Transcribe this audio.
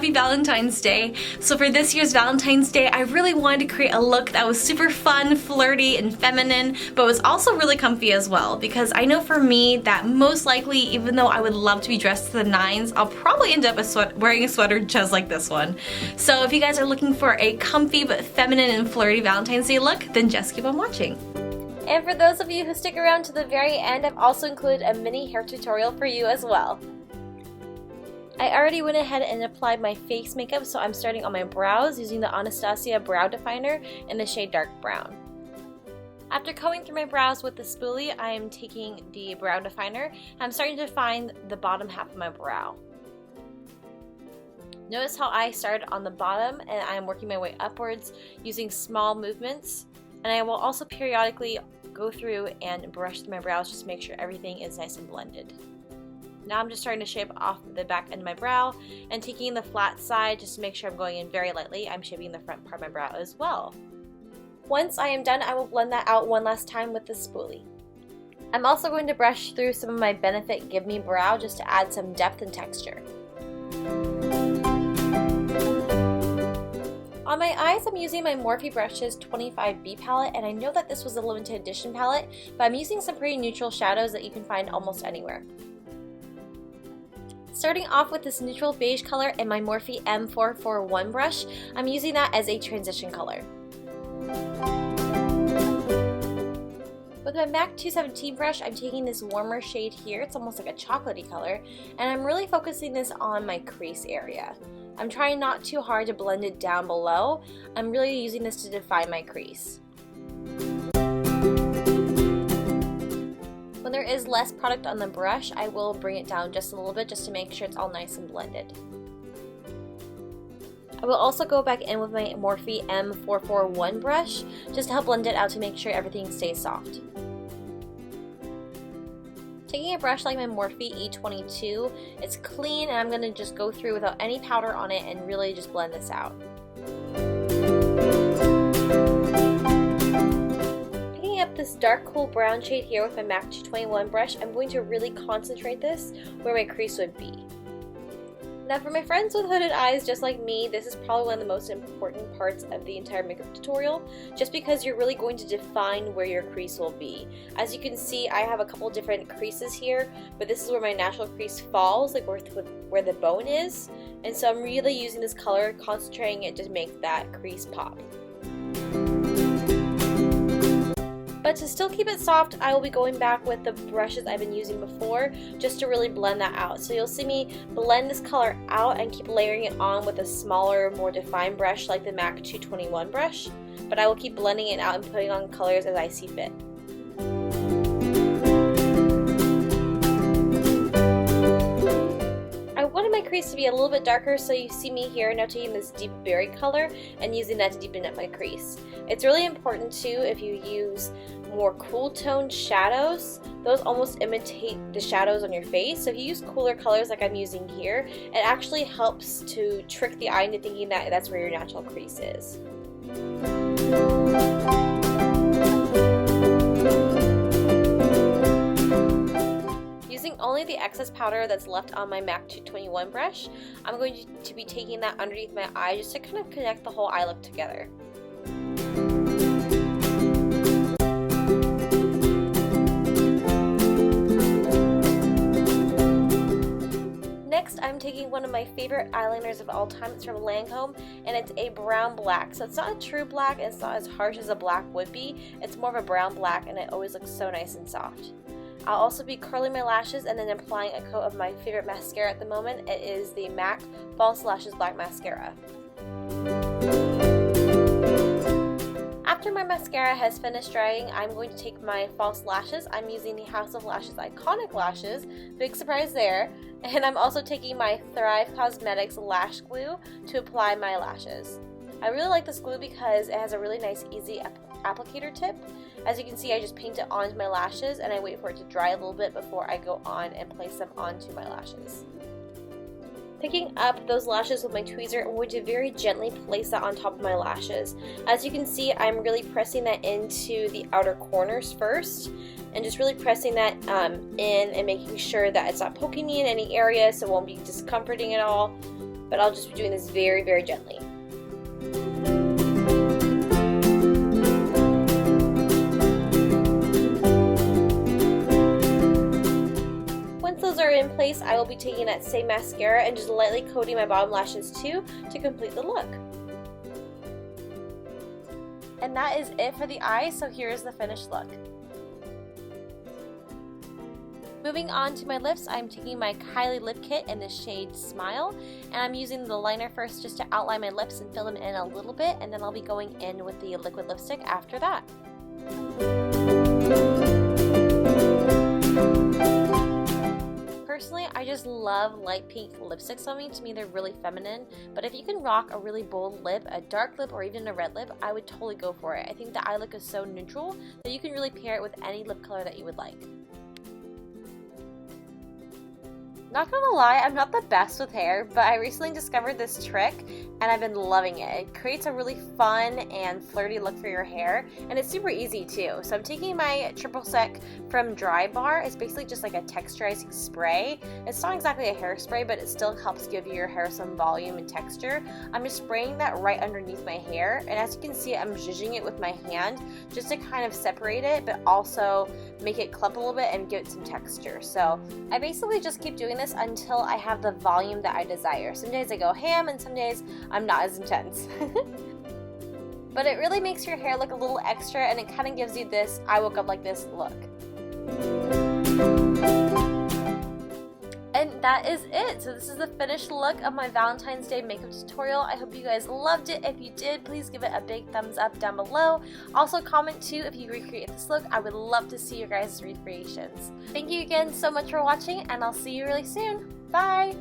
happy Valentine's Day. So for this year's Valentine's Day, I really wanted to create a look that was super fun, flirty, and feminine, but was also really comfy as well, because I know for me that most likely, even though I would love to be dressed to the nines, I'll probably end up wearing a sweater just like this one. So if you guys are looking for a comfy but feminine and flirty Valentine's Day look, then just keep on watching. And for those of you who stick around to the very end, I've also included a mini hair tutorial for you as well. I already went ahead and applied my face makeup, so I'm starting on my brows using the Anastasia Brow Definer in the shade Dark Brown. After combing through my brows with the spoolie, I am taking the brow definer. I'm starting to define the bottom half of my brow. Notice how I started on the bottom and I'm working my way upwards using small movements. And I will also periodically go through and brush through my brows just to make sure everything is nice and blended. Now I'm just starting to shape off the back end of my brow and taking the flat side just to make sure I'm going in very lightly. I'm shaping the front part of my brow as well. Once I am done, I will blend that out one last time with the spoolie. I'm also going to brush through some of my Benefit Give Me Brow just to add some depth and texture. On my eyes, I'm using my Morphe Brushes 25B palette, and I know that this was a limited edition palette, but I'm using some pretty neutral shadows that you can find almost anywhere. Starting off with this neutral beige color and my Morphe M441 brush, I'm using that as a transition color. With my MAC 217 brush, I'm taking this warmer shade here, it's almost like a chocolatey color, and I'm really focusing this on my crease area. I'm trying not too hard to blend it down below, I'm really using this to define my crease. When there is less product on the brush, I will bring it down just a little bit just to make sure it's all nice and blended. I will also go back in with my Morphe M441 brush just to help blend it out to make sure everything stays soft. Taking a brush like my Morphe E22, it's clean and I'm going to just go through without any powder on it and really just blend this out. This dark cool brown shade here with my MAC 221 brush, I'm going to really concentrate this where my crease would be. Now for my friends with hooded eyes just like me, this is probably one of the most important parts of the entire makeup tutorial, just because you're really going to define where your crease will be. As you can see, I have a couple different creases here, but this is where my natural crease falls, like where the bone is, and so I'm really using this color, concentrating it to make that crease pop. But to still keep it soft, I will be going back with the brushes I've been using before just to really blend that out. So you'll see me blend this color out and keep layering it on with a smaller, more defined brush like the MAC 221 brush. But I will keep blending it out and putting on colors as I see fit. I wanted my crease to be a little bit darker, so you see me here now taking this deep berry color and using that to deepen up my crease. It's really important too if you use more cool toned shadows, those almost imitate the shadows on your face. So if you use cooler colors like I'm using here, it actually helps to trick the eye into thinking that that's where your natural crease is. Using only the excess powder that's left on my MAC 221 brush, I'm going to be taking that underneath my eye just to kind of connect the whole eye look together. Next, I'm taking one of my favorite eyeliners of all time. It's from Lancome, and it's a brown black. So it's not a true black, and it's not as harsh as a black would be. It's more of a brown black, and it always looks so nice and soft. I'll also be curling my lashes and then applying a coat of my favorite mascara at the moment. It is the MAC False Lashes Black Mascara. After my mascara has finished drying, I'm going to take my false lashes. I'm using the House of Lashes Iconic Lashes, big surprise there, and I'm also taking my Thrive Cosmetics Lash Glue to apply my lashes. I really like this glue because it has a really nice easy applicator tip. As you can see, I just paint it onto my lashes and I wait for it to dry a little bit before I go on and place them onto my lashes. Picking up those lashes with my tweezer, I'm going to very gently place that on top of my lashes. As you can see, I'm really pressing that into the outer corners first, and just really pressing that in and making sure that it's not poking me in any area so it won't be discomforting at all. but I'll just be doing this very, very gently. Once those are in place, I will be taking that same mascara and just lightly coating my bottom lashes too to complete the look. And that is it for the eyes, so here's the finished look. Moving on to my lips, I'm taking my Kylie lip kit in the shade Smile, and I'm using the liner first just to outline my lips and fill them in a little bit, and then I'll be going in with the liquid lipstick after that. Personally, I just love light pink lipsticks on me. To me, they're really feminine, but if you can rock a really bold lip, a dark lip, or even a red lip, I would totally go for it. I think the eye look is so neutral that you can really pair it with any lip color that you would like. Not gonna lie, I'm not the best with hair, but I recently discovered this trick and I've been loving it. It creates a really fun and flirty look for your hair, and it's super easy too. So I'm taking my Triple Sec from Dry Bar. It's basically just like a texturizing spray. It's not exactly a hairspray, but it still helps give your hair some volume and texture. I'm just spraying that right underneath my hair, and as you can see, I'm zhuzhing it with my hand just to kind of separate it, but also make it clump a little bit and give it some texture. So I basically just keep doing this until I have the volume that I desire. Some days I go ham and some days I'm not as intense. But it really makes your hair look a little extra, and it kind of gives you this I woke up like this look. And that is it. So this is the finished look of my Valentine's Day makeup tutorial. I hope you guys loved it. If you did, please give it a big thumbs up down below. Also comment too if you recreate this look. I would love to see your guys' recreations. Thank you again so much for watching, and I'll see you really soon. Bye!